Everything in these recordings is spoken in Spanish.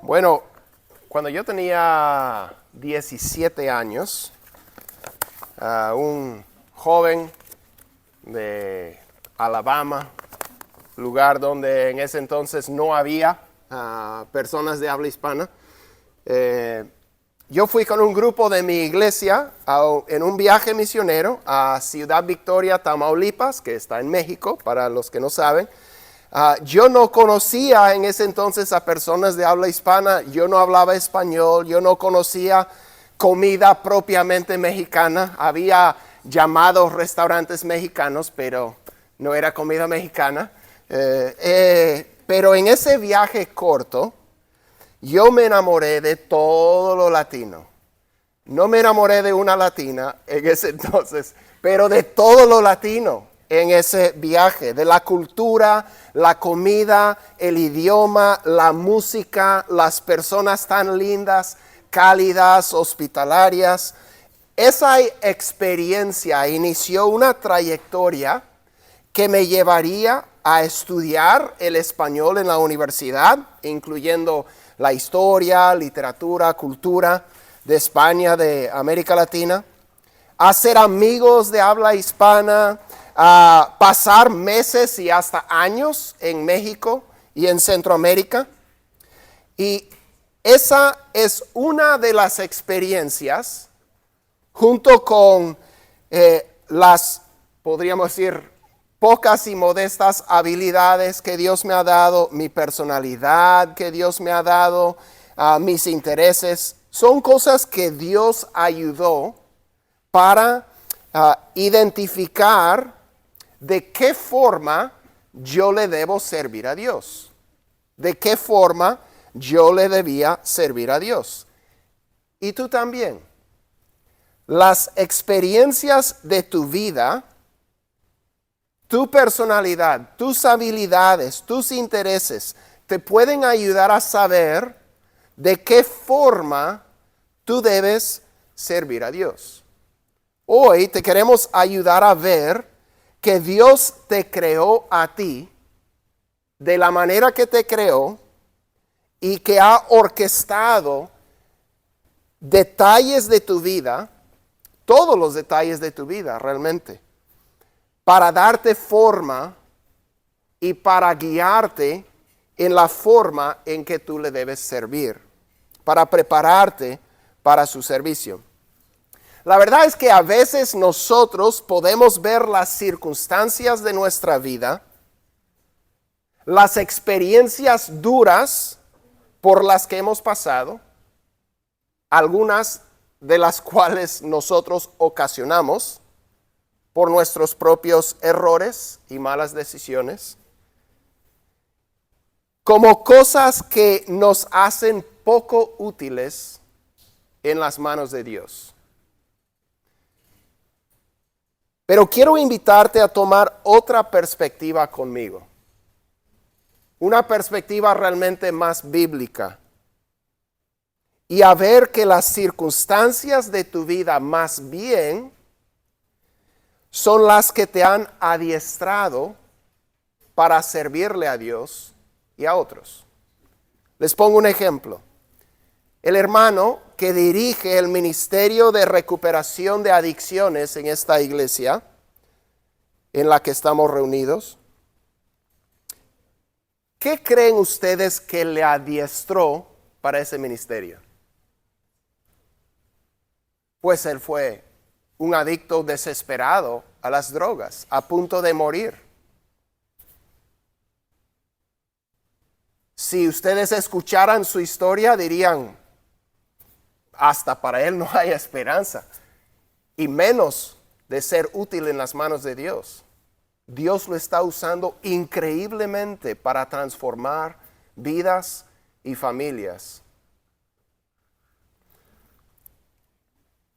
Bueno, cuando yo tenía 17 años, un joven de Alabama, lugar donde en ese entonces no había personas de habla hispana, yo fui con un grupo de mi iglesia en un viaje misionero a Ciudad Victoria, Tamaulipas, que está en México, para los que no saben. Yo no conocía en ese entonces a personas de habla hispana, yo no hablaba español, yo no conocía comida propiamente mexicana. Había llamados restaurantes mexicanos, pero no era comida mexicana. Pero en ese viaje corto, yo me enamoré de todo lo latino. No me enamoré de una latina en ese entonces, pero de todo lo latino en ese viaje, de la cultura, la comida, el idioma, la música, las personas tan lindas, cálidas, hospitalarias. Esa experiencia inició una trayectoria que me llevaría a estudiar el español en la universidad, incluyendo la historia, literatura, cultura de España, de América Latina, a ser amigos de habla hispana, a pasar meses y hasta años en México y en Centroamérica. Y esa es una de las experiencias, junto con las, podríamos decir, pocas y modestas habilidades que Dios me ha dado, mi personalidad que Dios me ha dado, mis intereses, son cosas que Dios ayudó para identificar de qué forma yo le debo servir a Dios. De qué forma yo le debía servir a Dios. Y tú también. Las experiencias de tu vida, tu personalidad, tus habilidades, tus intereses, te pueden ayudar a saber de qué forma tú debes servir a Dios. Hoy te queremos ayudar a ver que Dios te creó a ti de la manera que te creó y que ha orquestado detalles de tu vida, todos los detalles de tu vida realmente, para darte forma y para guiarte en la forma en que tú le debes servir, para prepararte para su servicio. La verdad es que a veces nosotros podemos ver las circunstancias de nuestra vida, las experiencias duras por las que hemos pasado, algunas de las cuales nosotros ocasionamos por nuestros propios errores y malas decisiones, como cosas que nos hacen poco útiles en las manos de Dios. Pero quiero invitarte a tomar otra perspectiva conmigo. Una perspectiva realmente más bíblica. Y a ver que las circunstancias de tu vida más bien son las que te han adiestrado para servirle a Dios y a otros. Les pongo un ejemplo. El hermano que dirige el ministerio de recuperación de adicciones en esta iglesia en la que estamos reunidos, ¿qué creen ustedes que le adiestró para ese ministerio? Pues él fue un adicto desesperado a las drogas, a punto de morir. Si ustedes escucharan su historia, dirían, hasta para él no hay esperanza, y menos de ser útil en las manos de Dios. Dios lo está usando increíblemente para transformar vidas y familias.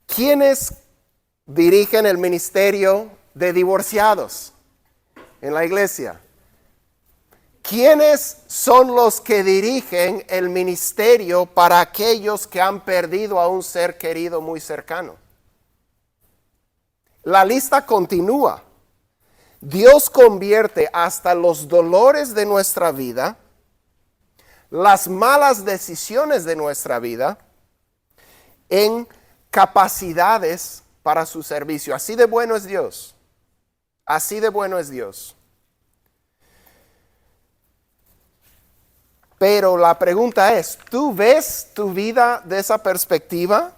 ¿Quiénes dirigen el ministerio de divorciados en la iglesia? ¿Quiénes son los que dirigen el ministerio para aquellos que han perdido a un ser querido muy cercano? La lista continúa. Dios convierte hasta los dolores de nuestra vida, las malas decisiones de nuestra vida en capacidades para su servicio. Así de bueno es Dios. Así de bueno es Dios. Pero la pregunta es, ¿tú ves tu vida de esa perspectiva?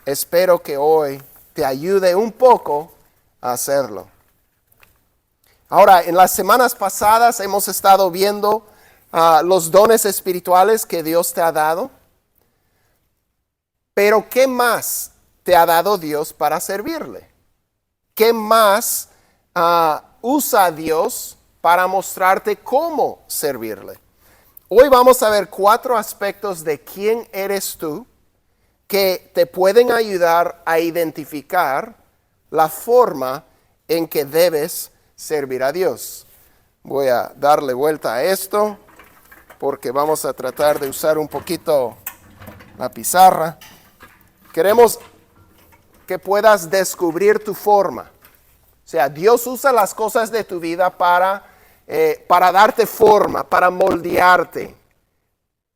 Espero que hoy te ayude un poco a hacerlo. Ahora, en las semanas pasadas hemos estado viendo los dones espirituales que Dios te ha dado. Pero ¿qué más te ha dado Dios para servirle? ¿Qué más usa Dios para mostrarte cómo servirle? Hoy vamos a ver 4 aspectos de quién eres tú que te pueden ayudar a identificar la forma en que debes servir a Dios. Voy a darle vuelta a esto porque vamos a tratar de usar un poquito la pizarra. Queremos que puedas descubrir tu forma. O sea, Dios usa las cosas de tu vida para darte forma, para moldearte.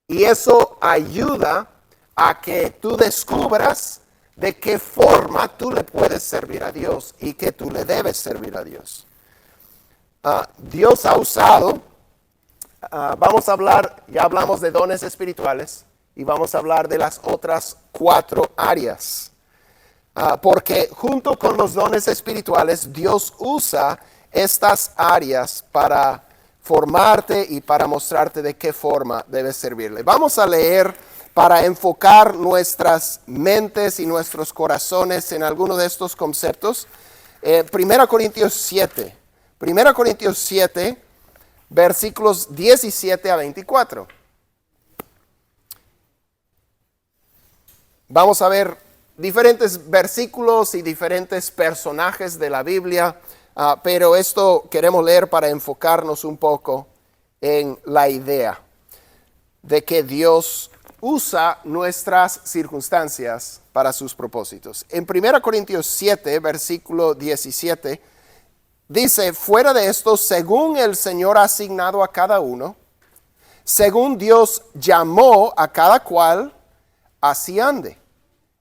Y eso ayuda a que tú descubras de qué forma tú le puedes servir a Dios y que tú le debes servir a Dios. Dios ha usado, vamos a hablar, ya hablamos de dones espirituales y vamos a hablar de las otras 4 áreas. Porque junto con los dones espirituales, Dios usa estas áreas para formarte y para mostrarte de qué forma debes servirle. Vamos a leer para enfocar nuestras mentes y nuestros corazones en alguno de estos conceptos. 1 Corintios 7. 1 Corintios 7, versículos 17 a 24. Vamos a ver diferentes versículos y diferentes personajes de la Biblia. Pero esto queremos leer para enfocarnos un poco en la idea de que Dios usa nuestras circunstancias para sus propósitos. En 1 Corintios 7, versículo 17, dice, fuera de esto, según el Señor ha asignado a cada uno, según Dios llamó a cada cual, así ande.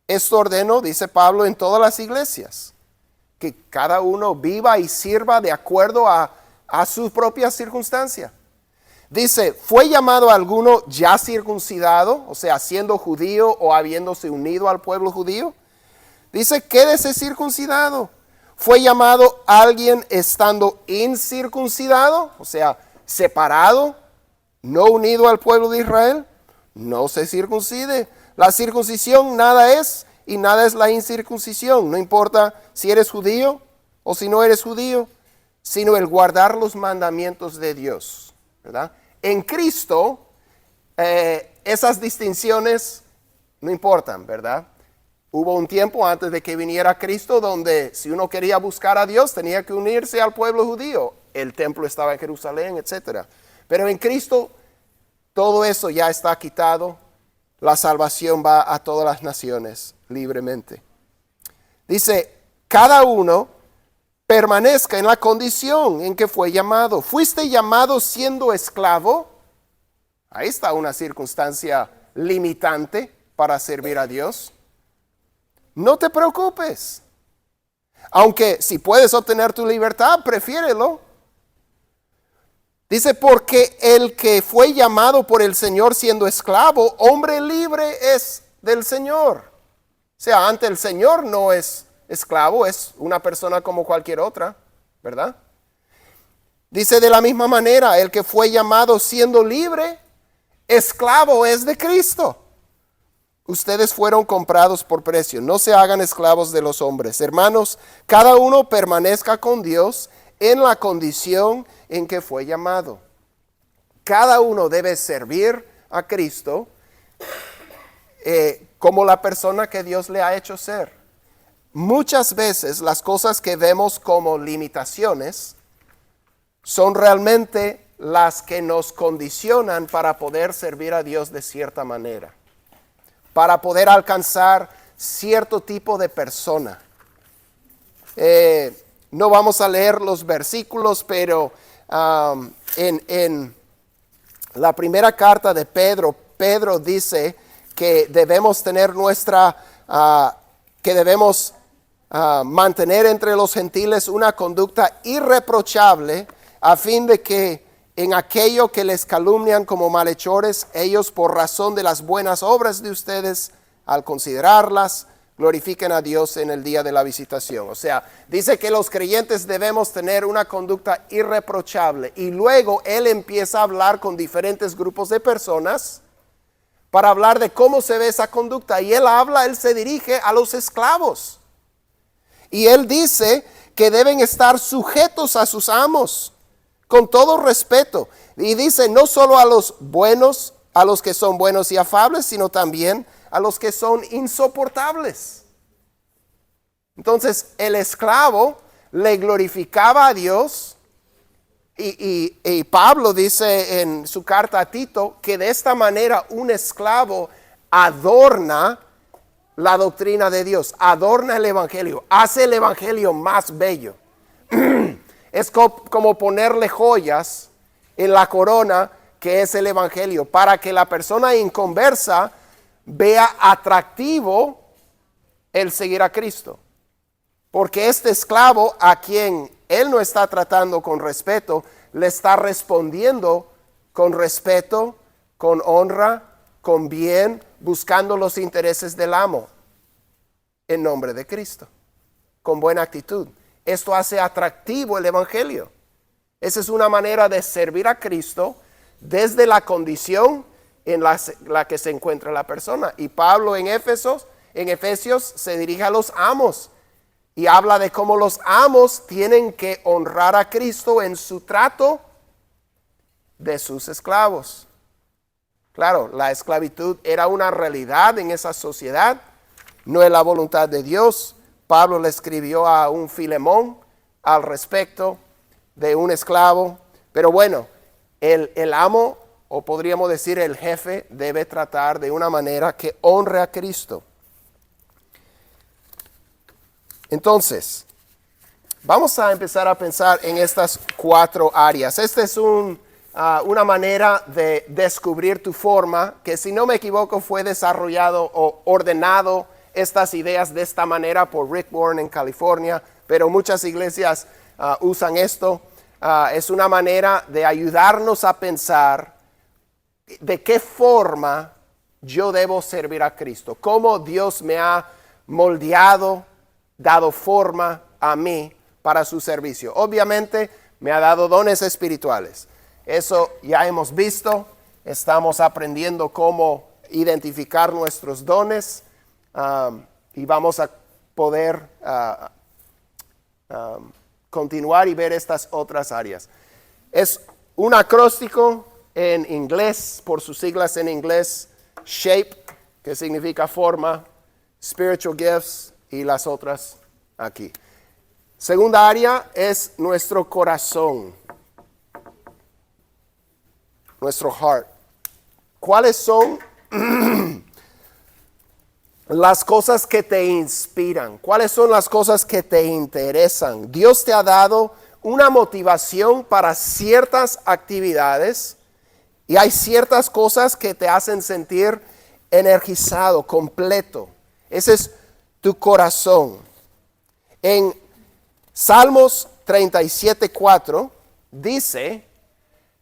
Esto ordeno, dice Pablo, en todas las iglesias, que cada uno viva y sirva de acuerdo a su propia circunstancia. Dice, ¿fue llamado alguno ya circuncidado, o sea, siendo judío o habiéndose unido al pueblo judío? Dice, quédese circuncidado. ¿Fue llamado alguien estando incircuncidado, o sea, separado, no unido al pueblo de Israel? No se circuncide. La circuncisión nada es y nada es la incircuncisión. No importa si eres judío o si no eres judío, sino el guardar los mandamientos de Dios, ¿verdad? En Cristo, esas distinciones no importan, ¿verdad? Hubo un tiempo antes de que viniera Cristo donde si uno quería buscar a Dios tenía que unirse al pueblo judío. El templo estaba en Jerusalén, etc. Pero en Cristo todo eso ya está quitado. La salvación va a todas las naciones libremente. Dice, cada uno permanezca en la condición en que fue llamado. ¿Fuiste llamado siendo esclavo? Ahí está una circunstancia limitante para servir a Dios. No te preocupes. Aunque si puedes obtener tu libertad, prefiérelo. Dice, porque el que fue llamado por el Señor siendo esclavo, hombre libre es del Señor. O sea, ante el Señor no es esclavo, es una persona como cualquier otra, ¿verdad? Dice de la misma manera, el que fue llamado siendo libre, esclavo es de Cristo. Ustedes fueron comprados por precio, no se hagan esclavos de los hombres. Hermanos, cada uno permanezca con Dios en la condición en que fue llamado. Cada uno debe servir a Cristo como la persona que Dios le ha hecho ser. Muchas veces las cosas que vemos como limitaciones son realmente las que nos condicionan para poder servir a Dios de cierta manera, para poder alcanzar cierto tipo de persona. No vamos a leer los versículos, pero en la primera carta de Pedro, Pedro dice que debemos tener que debemos mantener entre los gentiles una conducta irreprochable, a fin de que en aquello que les calumnian como malhechores, ellos por razón de las buenas obras de ustedes, al considerarlas, glorifiquen a Dios en el día de la visitación. O sea, dice que los creyentes debemos tener una conducta irreprochable. Y luego él empieza a hablar con diferentes grupos de personas para hablar de cómo se ve esa conducta. Y él se dirige a los esclavos. Y él dice que deben estar sujetos a sus amos, con todo respeto. Y dice no solo a los buenos, a los que son buenos y afables, sino también a los que son insoportables. Entonces el esclavo le glorificaba a Dios y Pablo dice en su carta a Tito que de esta manera un esclavo adorna la doctrina de Dios, adorna el evangelio, hace el evangelio más bello. Es como ponerle joyas en la corona que es el evangelio, para que la persona inconversa vea atractivo el seguir a Cristo. Porque este esclavo a quien él no está tratando con respeto, le está respondiendo con respeto, con honra, con bien, buscando los intereses del amo en nombre de Cristo, con buena actitud. Esto hace atractivo el evangelio. Esa es una manera de servir a Cristo desde la condición en la que se encuentra la persona. Y Pablo en Efesios se dirige a los amos y habla de cómo los amos tienen que honrar a Cristo en su trato de sus esclavos. Claro, la esclavitud era una realidad en esa sociedad, no es la voluntad de Dios. Pablo le escribió a un Filemón al respecto de un esclavo, pero bueno, el amo, o podríamos decir el jefe, debe tratar de una manera que honre a Cristo. Entonces, vamos a empezar a pensar en estas 4 áreas. Esta es una manera de descubrir tu forma, que si no me equivoco fue desarrollado o ordenado estas ideas de esta manera por Rick Warren en California, pero muchas iglesias usan esto. Es una manera de ayudarnos a pensar de qué forma yo debo servir a Cristo, cómo Dios me ha moldeado, dado forma a mí para su servicio. Obviamente me ha dado dones espirituales. Eso ya hemos visto, estamos aprendiendo cómo identificar nuestros dones y vamos a poder continuar y ver estas otras áreas. Es un acróstico en inglés, por sus siglas en inglés, SHAPE, que significa forma, Spiritual Gifts y las otras aquí. Segunda área es nuestro corazón, nuestro heart. ¿Cuáles son las cosas que te inspiran? ¿Cuáles son las cosas que te interesan? Dios te ha dado una motivación para ciertas actividades y hay ciertas cosas que te hacen sentir energizado, completo. Ese es tu corazón. En Salmos 37:4 dice: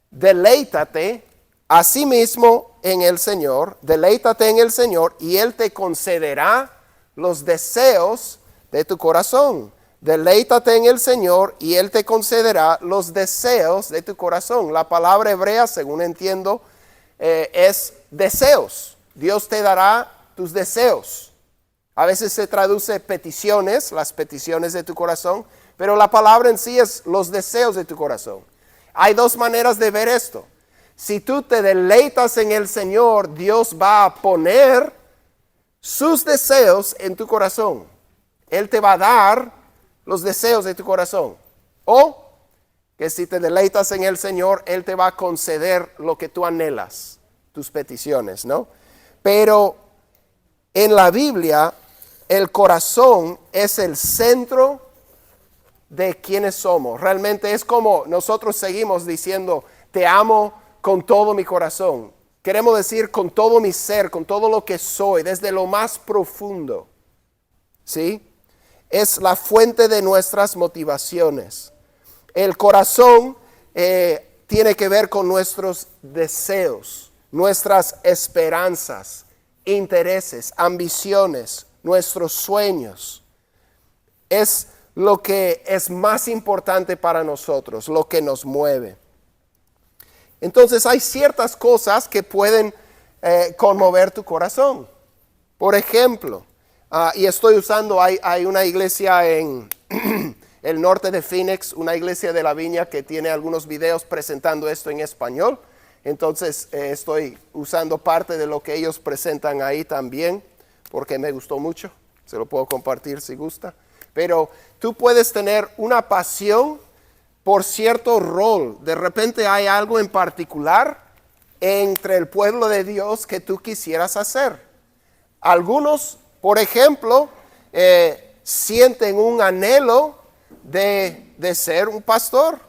deleítate asimismo en el Señor, deleítate en el Señor y Él te concederá los deseos de tu corazón. Deleítate en el Señor y Él te concederá los deseos de tu corazón. La palabra hebrea, según entiendo, es deseos. Dios te dará tus deseos. A veces se traduce peticiones, las peticiones de tu corazón, pero la palabra en sí es los deseos de tu corazón. Hay 2 maneras de ver esto. Si tú te deleitas en el Señor, Dios va a poner sus deseos en tu corazón. Él te va a dar los deseos de tu corazón. O que si te deleitas en el Señor, Él te va a conceder lo que tú anhelas, tus peticiones, ¿no? Pero en la Biblia, el corazón es el centro de quienes somos. Realmente es como nosotros seguimos diciendo, te amo con todo mi corazón. Queremos decir con todo mi ser, con todo lo que soy, desde lo más profundo. ¿Sí? Es la fuente de nuestras motivaciones. El corazón tiene que ver con nuestros deseos, nuestras esperanzas, intereses, ambiciones, nuestros sueños. Es lo que es más importante para nosotros, lo que nos mueve. Entonces hay ciertas cosas que pueden conmover tu corazón. Por ejemplo, y estoy usando, hay una iglesia en el norte de Phoenix, una iglesia de la Viña que tiene algunos videos presentando esto en español. Entonces estoy usando parte de lo que ellos presentan ahí también, porque me gustó mucho. Se lo puedo compartir si gusta. Pero tú puedes tener una pasión por cierto rol. De repente hay algo en particular entre el pueblo de Dios que tú quisieras hacer. Algunos, por ejemplo, sienten un anhelo de ser un pastor.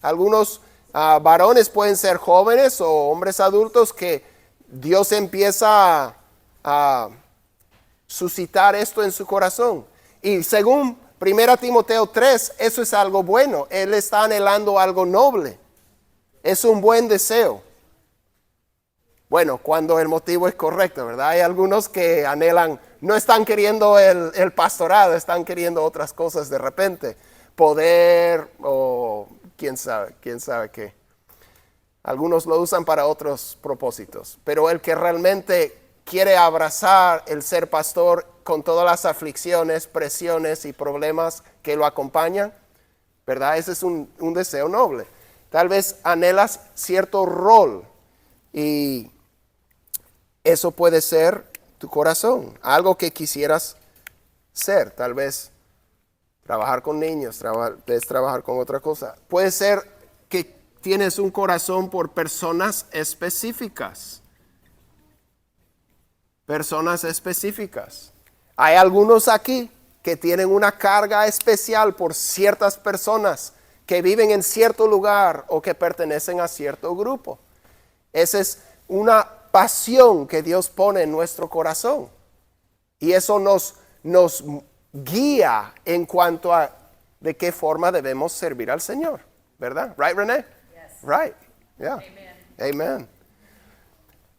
Algunos varones pueden ser jóvenes o hombres adultos que Dios empieza a suscitar esto en su corazón. Y según 1 Timoteo 3, eso es algo bueno. Él está anhelando algo noble. Es un buen deseo. Bueno, cuando el motivo es correcto, ¿verdad? Hay algunos que anhelan, no están queriendo el pastorado, están queriendo otras cosas de repente. Poder o quién sabe qué. Algunos lo usan para otros propósitos. Pero el que realmente quiere abrazar el ser pastor con todas las aflicciones, presiones y problemas que lo acompañan, ¿verdad? Ese es un deseo noble. Tal vez anhelas cierto rol y eso puede ser tu corazón, algo que quisieras ser. Tal vez trabajar con niños, trabajar con otra cosa. Puede ser que tienes un corazón por personas específicas. Personas específicas. Hay algunos aquí que tienen una carga especial por ciertas personas que viven en cierto lugar o que pertenecen a cierto grupo. Esa es una pasión que Dios pone en nuestro corazón. Y eso nos guía en cuanto a de qué forma debemos servir al Señor. ¿Verdad? Right, René? Yes. Right. Yeah. Amen. Amen.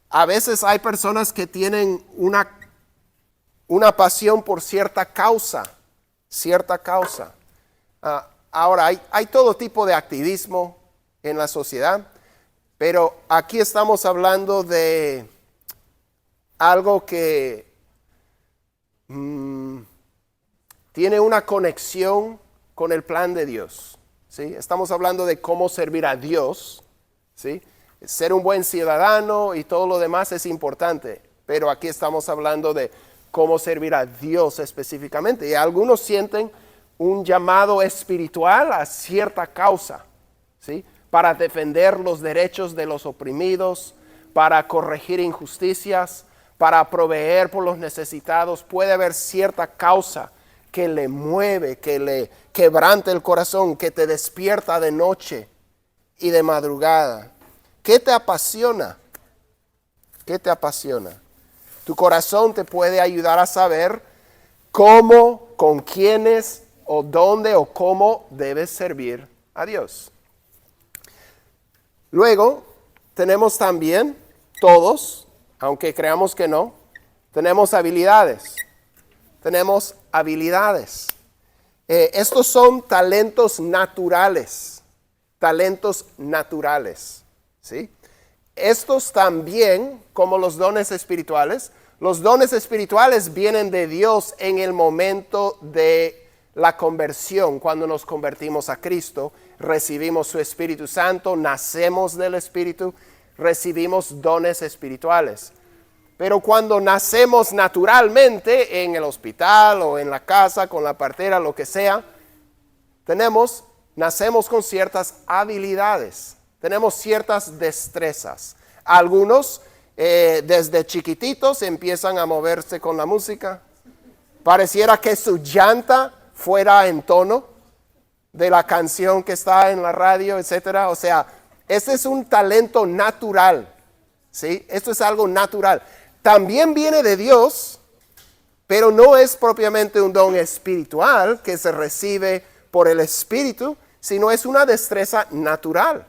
A veces hay personas que tienen una pasión por cierta causa. Ahora, hay todo tipo de activismo en la sociedad, pero aquí estamos hablando de algo que tiene una conexión con el plan de Dios. ¿Sí? Estamos hablando de cómo servir a Dios, ¿sí? Ser un buen ciudadano y todo lo demás es importante, pero aquí estamos hablando de cómo servir a Dios específicamente. Y algunos sienten un llamado espiritual a cierta causa, ¿sí? Para defender los derechos de los oprimidos, para corregir injusticias, para proveer por los necesitados. Puede haber cierta causa que le mueve, que le quebrante el corazón, que te despierta de noche y de madrugada. ¿Qué te apasiona? ¿Qué te apasiona? Tu corazón te puede ayudar a saber cómo, con quiénes, o dónde, o cómo debes servir a Dios. Luego, tenemos también, todos, aunque creamos que no, tenemos habilidades. Tenemos habilidades. Estos son talentos naturales. Talentos naturales. ¿Sí? Estos también, como los dones espirituales vienen de Dios en el momento de la conversión, cuando nos convertimos a Cristo, recibimos su Espíritu Santo, nacemos del Espíritu, recibimos dones espirituales. Pero cuando nacemos naturalmente en el hospital o en la casa, con la partera, lo que sea, nacemos con ciertas habilidades. Tenemos ciertas destrezas. Algunos desde chiquititos empiezan a moverse con la música. Pareciera que su llanta fuera en tono de la canción que está en la radio, etc. O sea, Este es un talento natural, ¿sí? Esto es algo natural. También viene de Dios, pero no es propiamente un don espiritual que se recibe por el Espíritu, sino es una destreza natural.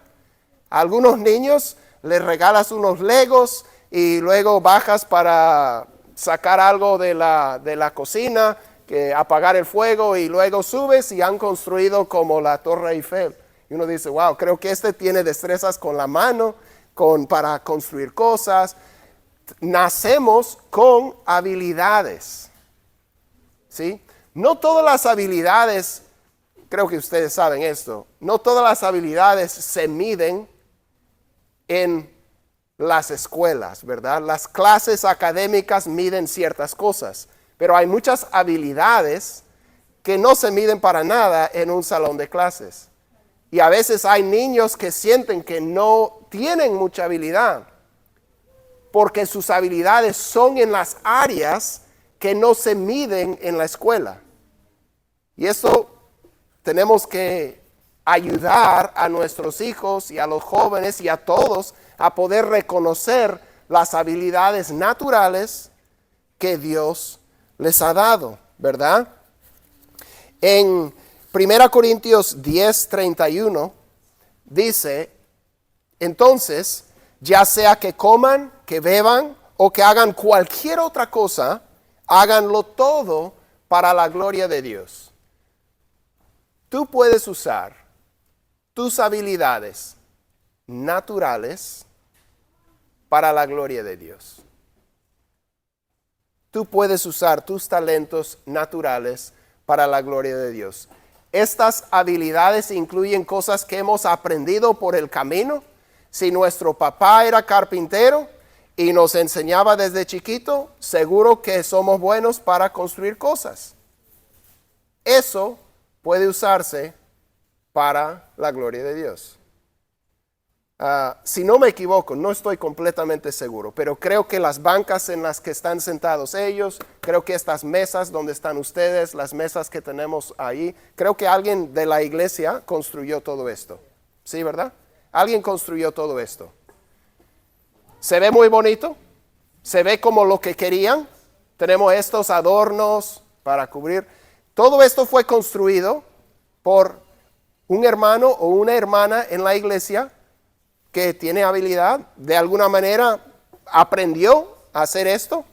A algunos niños les regalas unos legos y luego bajas para sacar algo de la cocina, que apagar el fuego, y luego subes y han construido como la Torre Eiffel. Y uno dice, wow, creo que este tiene destrezas con la mano, para construir cosas. Nacemos con habilidades, ¿sí? No todas las habilidades, creo que ustedes saben esto, no todas las habilidades se miden en las escuelas, ¿verdad? Las clases académicas miden ciertas cosas, pero hay muchas habilidades que no se miden para nada en un salón de clases. Y a veces hay niños que sienten que no tienen mucha habilidad, porque sus habilidades son en las áreas que no se miden en la escuela. Y eso tenemos que ayudar a nuestros hijos y a los jóvenes y a todos a poder reconocer las habilidades naturales que Dios les ha dado, ¿verdad? En 1 Corintios 10:31 dice, entonces, ya sea que coman, que beban o que hagan cualquier otra cosa, háganlo todo para la gloria de Dios. Tú puedes usar tus habilidades naturales para la gloria de Dios. Tú puedes usar tus talentos naturales para la gloria de Dios. Estas habilidades incluyen cosas que hemos aprendido por el camino. Si nuestro papá era carpintero y nos enseñaba desde chiquito, seguro que somos buenos para construir cosas. Eso puede usarse para la gloria de Dios. Si no me equivoco, no estoy completamente seguro, pero creo que las bancas en las que están sentados ellos, creo que estas mesas donde están ustedes, las mesas que tenemos ahí, creo que alguien de la iglesia construyó todo esto. ¿Sí, verdad? Alguien construyó todo esto. ¿Se ve muy bonito? ¿Se ve como lo que querían? Tenemos estos adornos para cubrir. Todo esto fue construido por un hermano o una hermana en la iglesia que tiene habilidad, de alguna manera aprendió a hacer esto,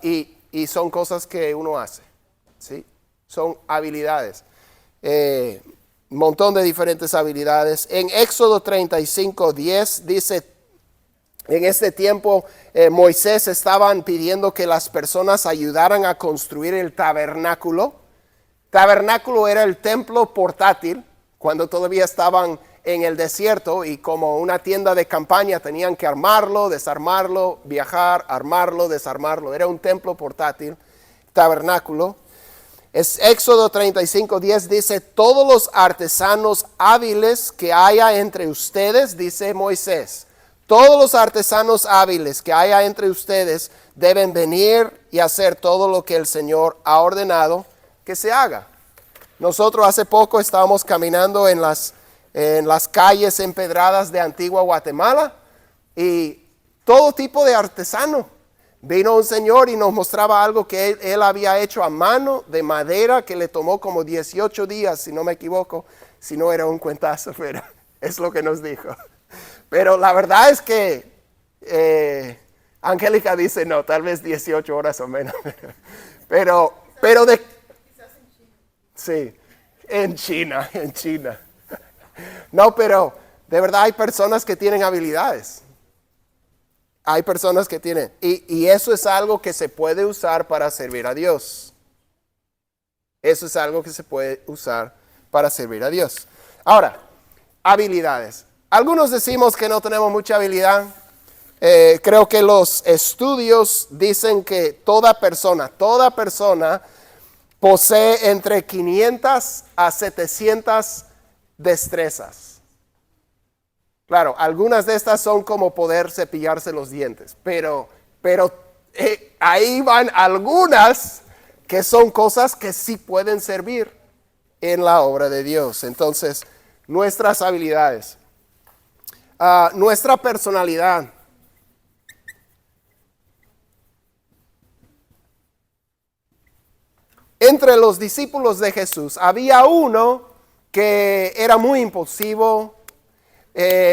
y son cosas que uno hace, ¿sí? Son habilidades. Montón de diferentes habilidades. En Éxodo 35:10 dice, en este tiempo Moisés estaban pidiendo que las personas ayudaran a construir el tabernáculo. Tabernáculo era el templo portátil, cuando todavía estaban en el desierto, y como una tienda de campaña tenían que armarlo, desarmarlo, viajar, armarlo, desarmarlo. Era un templo portátil, tabernáculo. Es Éxodo 35:10 dice, todos los artesanos hábiles que haya entre ustedes, dice Moisés, todos los artesanos hábiles que haya entre ustedes deben venir y hacer todo lo que el Señor ha ordenado que se haga. Nosotros hace poco estábamos caminando en las calles empedradas de Antigua Guatemala, y todo tipo de artesano. Vino un señor y nos mostraba algo que él había hecho a mano de madera, que le tomó como 18 días, si no me equivoco. Si no, era un cuentazo, pero es lo que nos dijo. Pero la verdad es que Angélica dice, no, tal vez 18 horas o menos. Pero sí, en China. No, pero de verdad hay personas que tienen habilidades. Hay personas que tienen. Y eso es algo que se puede usar para servir a Dios. Eso es algo que se puede usar para servir a Dios. Ahora, habilidades. Algunos decimos que no tenemos mucha habilidad. Creo que los estudios dicen que toda persona posee entre 500 a 700 destrezas. Claro, algunas de estas son como poder cepillarse los dientes, pero ahí van algunas que son cosas que sí pueden servir en la obra de Dios. Entonces, nuestras habilidades. Nuestra personalidad. Entre los discípulos de Jesús había uno que era muy impulsivo,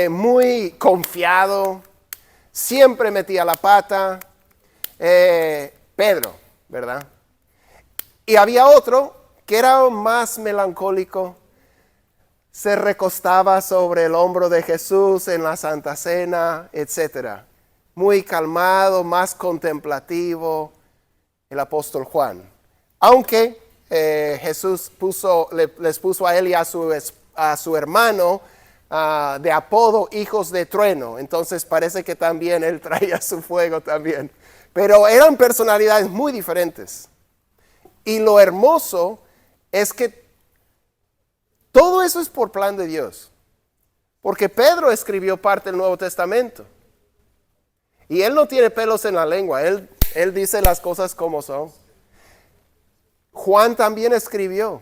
muy confiado, siempre metía la pata, Pedro, ¿verdad? Y había otro que era más melancólico, se recostaba sobre el hombro de Jesús en la Santa Cena, etc. Muy calmado, más contemplativo, el apóstol Juan. Aunque Jesús les puso a él y a su hermano de apodo hijos de trueno. Entonces parece que también él traía su fuego también. Pero eran personalidades muy diferentes. Y lo hermoso es que todo eso es por plan de Dios. Porque Pedro escribió parte del Nuevo Testamento. Y él no tiene pelos en la lengua. Él dice las cosas como son. Juan también escribió.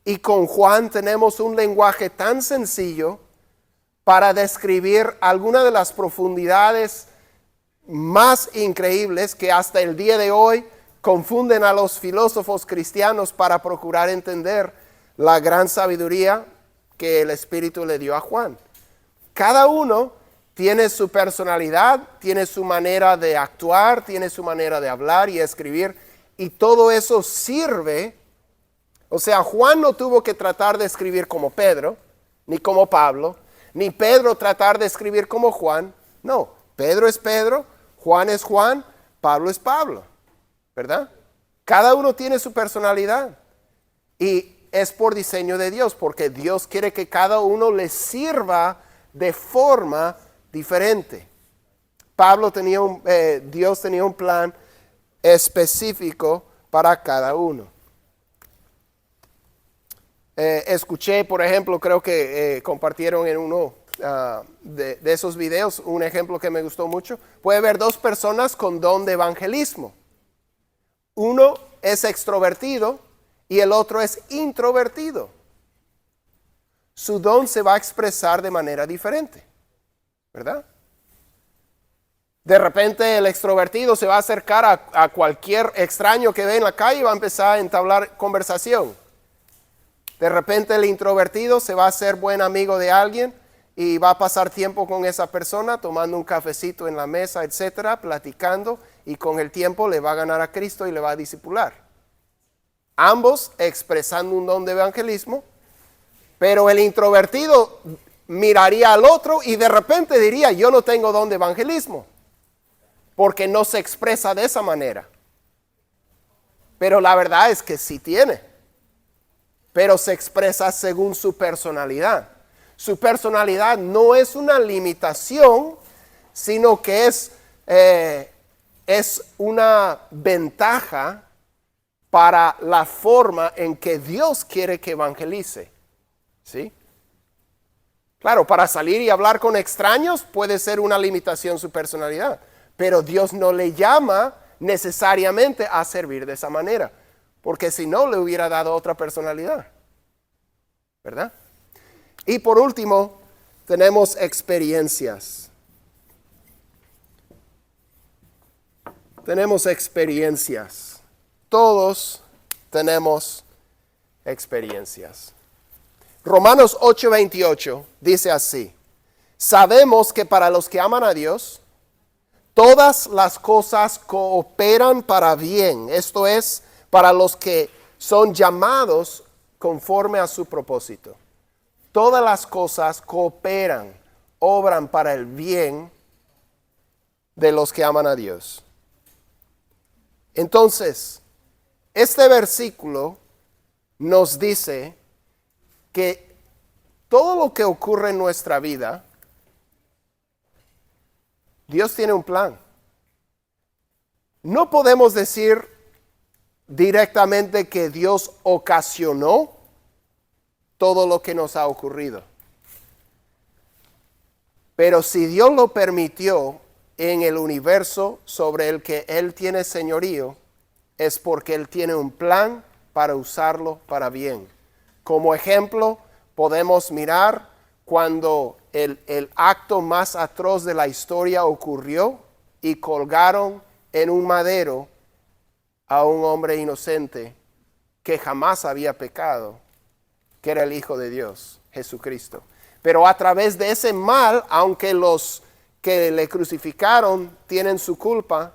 Y con Juan tenemos un lenguaje tan sencillo para describir algunas de las profundidades más increíbles que hasta el día de hoy confunden a los filósofos cristianos para procurar entender la gran sabiduría que el Espíritu le dio a Juan. Cada uno tiene su personalidad, tiene su manera de actuar, tiene su manera de hablar y escribir, y todo eso sirve. O sea, Juan no tuvo que tratar de escribir como Pedro, ni como Pablo, ni Pedro tratar de escribir como Juan. No, Pedro es Pedro, Juan es Juan, Pablo es Pablo, ¿verdad? Cada uno tiene su personalidad y es por diseño de Dios, porque Dios quiere que cada uno le sirva de forma diferente. Dios tenía un plan específico para cada uno. Escuché, por ejemplo, creo que compartieron en uno de esos videos un ejemplo que me gustó mucho. Puede haber dos personas con don de evangelismo. Uno es extrovertido y el otro es introvertido. Su don se va a expresar de manera diferente, ¿verdad? De repente el extrovertido se va a acercar a cualquier extraño que ve en la calle y va a empezar a entablar conversación. De repente el introvertido se va a hacer buen amigo de alguien y va a pasar tiempo con esa persona, tomando un cafecito en la mesa, etcétera, platicando, y con el tiempo le va a ganar a Cristo y le va a discipular. Ambos expresando un don de evangelismo, pero el introvertido miraría al otro y de repente diría: yo no tengo don de evangelismo, porque no se expresa de esa manera. Pero la verdad es que sí tiene, pero se expresa según su personalidad. Su personalidad no es una limitación, sino que es una ventaja para la forma en que Dios quiere que evangelice. ¿Sí? Claro, para salir y hablar con extraños puede ser una limitación su personalidad, pero Dios no le llama necesariamente a servir de esa manera, porque si no le hubiera dado otra personalidad, ¿verdad? Y por último, tenemos experiencias. Tenemos experiencias. Todos tenemos experiencias. Romanos 8:28 dice así: sabemos que para los que aman a Dios, todas las cosas cooperan para bien. Esto es, para los que son llamados conforme a su propósito. Todas las cosas cooperan, obran para el bien de los que aman a Dios. Entonces, este versículo nos dice que todo lo que ocurre en nuestra vida, Dios tiene un plan. No podemos decir directamente que Dios ocasionó todo lo que nos ha ocurrido. Pero si Dios lo permitió en el universo sobre el que Él tiene señorío, es porque Él tiene un plan para usarlo para bien. Como ejemplo, podemos mirar cuando el acto más atroz de la historia ocurrió y colgaron en un madero a un hombre inocente que jamás había pecado, que era el Hijo de Dios, Jesucristo. Pero a través de ese mal, aunque los que le crucificaron tienen su culpa,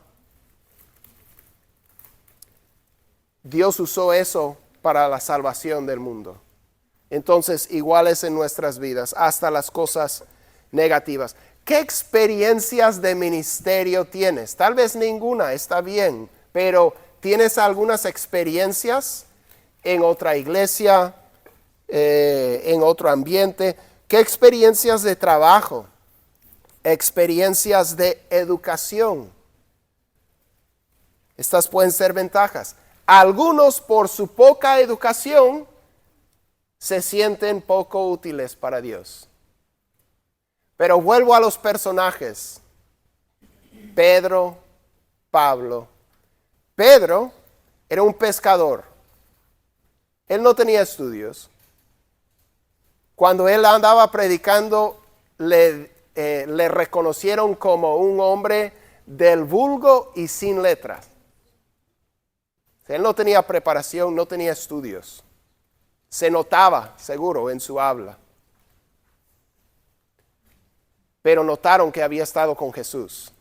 Dios usó eso para la salvación del mundo. Entonces, igual es en nuestras vidas, hasta las cosas negativas. ¿Qué experiencias de ministerio tienes? Tal vez ninguna, está bien, pero ¿tienes algunas experiencias en otra iglesia, en otro ambiente? ¿Qué experiencias de trabajo? Experiencias de educación. Estas pueden ser ventajas. Algunos, por su poca educación, se sienten poco útiles para Dios. Pero vuelvo a los personajes. Pedro, Pablo. Pedro era un pescador. Él no tenía estudios. Cuando él andaba predicando, le reconocieron como un hombre del vulgo y sin letras. Él no tenía preparación, no tenía estudios. Se notaba, seguro, en su habla. Pero notaron que había estado con Jesús.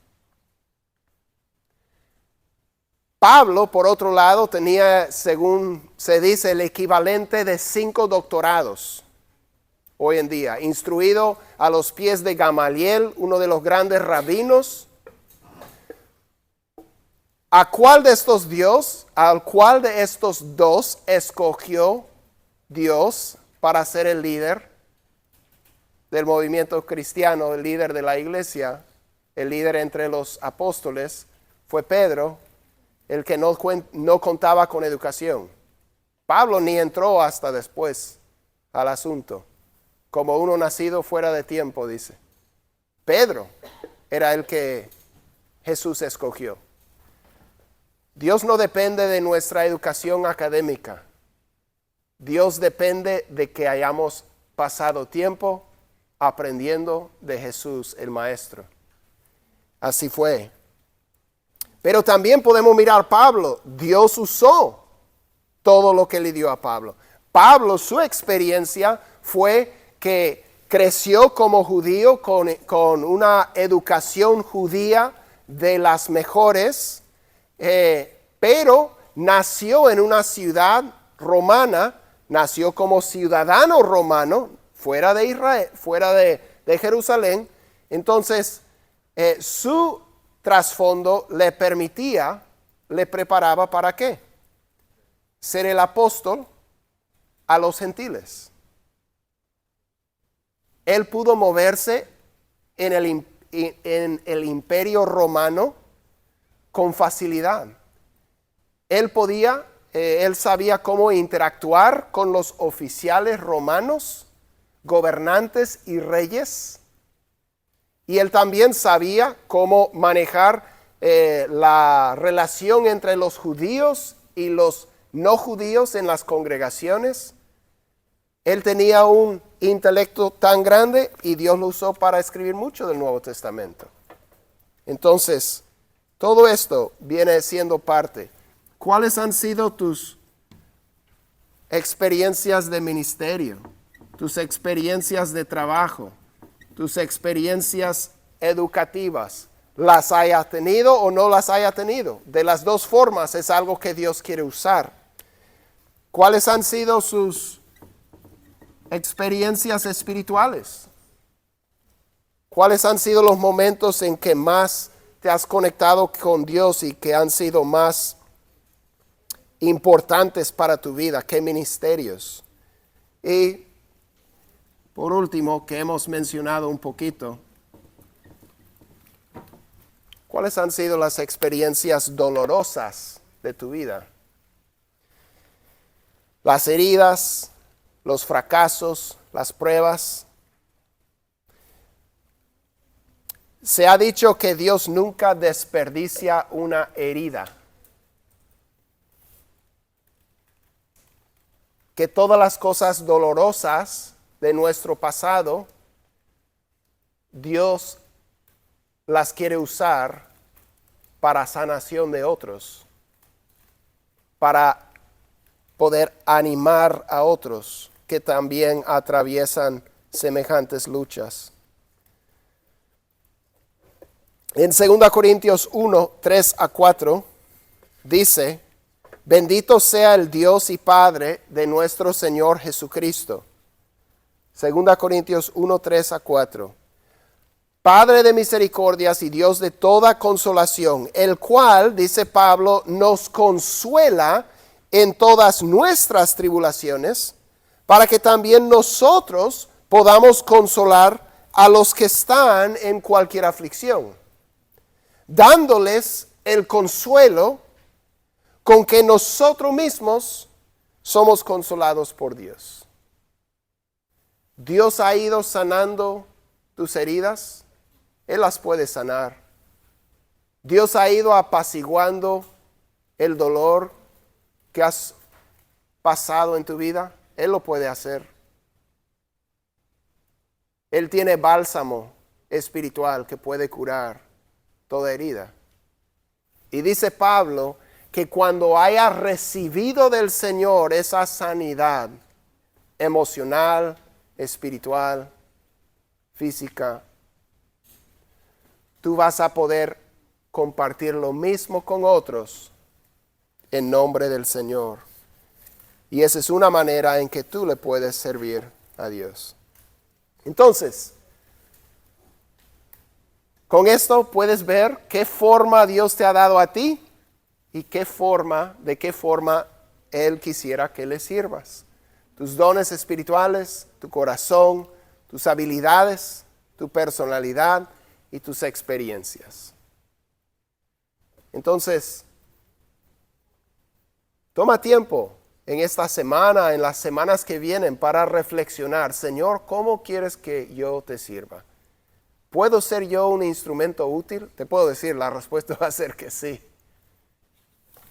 Pablo, por otro lado, tenía, según se dice, el equivalente de 5 doctorados hoy en día. Instruido a los pies de Gamaliel, uno de los grandes rabinos. ¿Al cuál de estos dos escogió Dios para ser el líder del movimiento cristiano, el líder de la iglesia, el líder entre los apóstoles? Fue Pedro, el que no contaba con educación. Pablo ni entró hasta después al asunto, como uno nacido fuera de tiempo, dice. Pedro era el que Jesús escogió. Dios no depende de nuestra educación académica. Dios depende de que hayamos pasado tiempo aprendiendo de Jesús, el Maestro. Así fue. Pero también podemos mirar a Pablo. Dios usó todo lo que le dio a Pablo. Pablo, su experiencia fue que creció como judío con una educación judía de las mejores, pero nació en una ciudad romana, nació como ciudadano romano, fuera de Israel, fuera de Jerusalén. Entonces, su trasfondo le permitía, le preparaba ¿para qué? Ser el apóstol a los gentiles. Él pudo moverse en el imperio romano con facilidad. Él sabía cómo interactuar con los oficiales romanos, gobernantes y reyes. Y él también sabía cómo manejar la relación entre los judíos y los no judíos en las congregaciones. Él tenía un intelecto tan grande y Dios lo usó para escribir mucho del Nuevo Testamento. Entonces, todo esto viene siendo parte. ¿Cuáles han sido tus experiencias de ministerio? Tus experiencias de trabajo, tus experiencias educativas, las haya tenido o no las haya tenido. De las dos formas es algo que Dios quiere usar. ¿Cuáles han sido sus experiencias espirituales? ¿Cuáles han sido los momentos en que más te has conectado con Dios y que han sido más importantes para tu vida? ¿Qué ministerios? Y por último, que hemos mencionado un poquito, ¿cuáles han sido las experiencias dolorosas de tu vida? Las heridas, los fracasos, las pruebas. Se ha dicho que Dios nunca desperdicia una herida. Que todas las cosas dolorosas de nuestro pasado Dios las quiere usar para sanación de otros, para poder animar a otros que también atraviesan semejantes luchas. En 2 Corintios 1, 3 a 4, dice: bendito sea el Dios y Padre de nuestro Señor Jesucristo. 2 Corintios 1, 3 a 4. Padre de misericordias y Dios de toda consolación, el cual, dice Pablo, nos consuela en todas nuestras tribulaciones, para que también nosotros podamos consolar a los que están en cualquier aflicción, dándoles el consuelo con que nosotros mismos somos consolados por Dios. Dios ha ido sanando tus heridas, Él las puede sanar. Dios ha ido apaciguando el dolor que has pasado en tu vida, Él lo puede hacer. Él tiene bálsamo espiritual que puede curar toda herida. Y dice Pablo que cuando haya recibido del Señor esa sanidad emocional, espiritual, física, tú vas a poder compartir lo mismo con otros en nombre del Señor. Y esa es una manera en que tú le puedes servir a Dios. Entonces, con esto puedes ver qué forma Dios te ha dado a ti y de qué forma Él quisiera que le sirvas. Tus dones espirituales, tu corazón, tus habilidades, tu personalidad y tus experiencias. Entonces, toma tiempo en esta semana, en las semanas que vienen, para reflexionar. Señor, ¿cómo quieres que yo te sirva? ¿Puedo ser yo un instrumento útil? Te puedo decir, la respuesta va a ser que sí.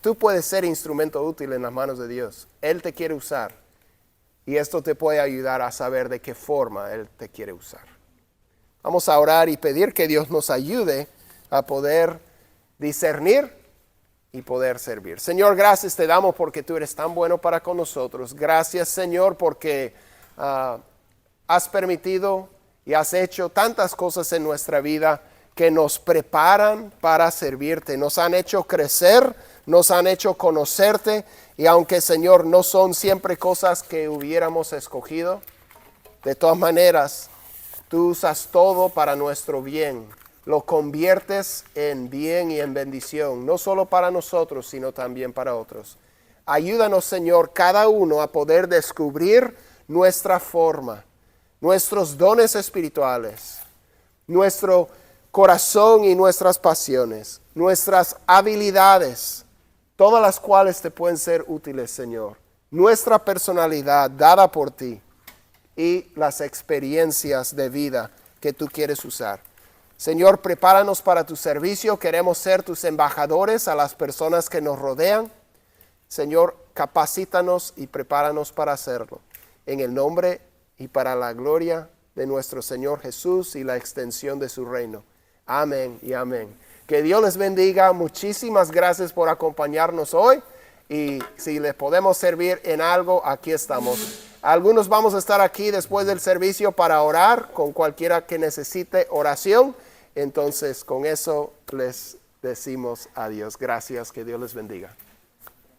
Tú puedes ser instrumento útil en las manos de Dios. Él te quiere usar. Y esto te puede ayudar a saber de qué forma Él te quiere usar. Vamos a orar y pedir que Dios nos ayude a poder discernir y poder servir. Señor, gracias te damos porque tú eres tan bueno para con nosotros. Gracias, Señor, porque has permitido y has hecho tantas cosas en nuestra vida que nos preparan para servirte. Nos han hecho crecer, nos han hecho conocerte, y aunque, Señor, no son siempre cosas que hubiéramos escogido, de todas maneras, tú usas todo para nuestro bien. Lo conviertes en bien y en bendición, no solo para nosotros, sino también para otros. Ayúdanos, Señor, cada uno a poder descubrir nuestra forma, nuestros dones espirituales, nuestro corazón y nuestras pasiones, nuestras habilidades, todas las cuales te pueden ser útiles, Señor. Nuestra personalidad dada por ti y las experiencias de vida que tú quieres usar. Señor, prepáranos para tu servicio. Queremos ser tus embajadores a las personas que nos rodean. Señor, capacítanos y prepáranos para hacerlo. En el nombre y para la gloria de nuestro Señor Jesús y la extensión de su reino. Amén y amén. Que Dios les bendiga. Muchísimas gracias por acompañarnos hoy. Y si les podemos servir en algo, aquí estamos. Algunos vamos a estar aquí después del servicio para orar con cualquiera que necesite oración. Entonces, con eso les decimos adiós. Gracias, que Dios les bendiga.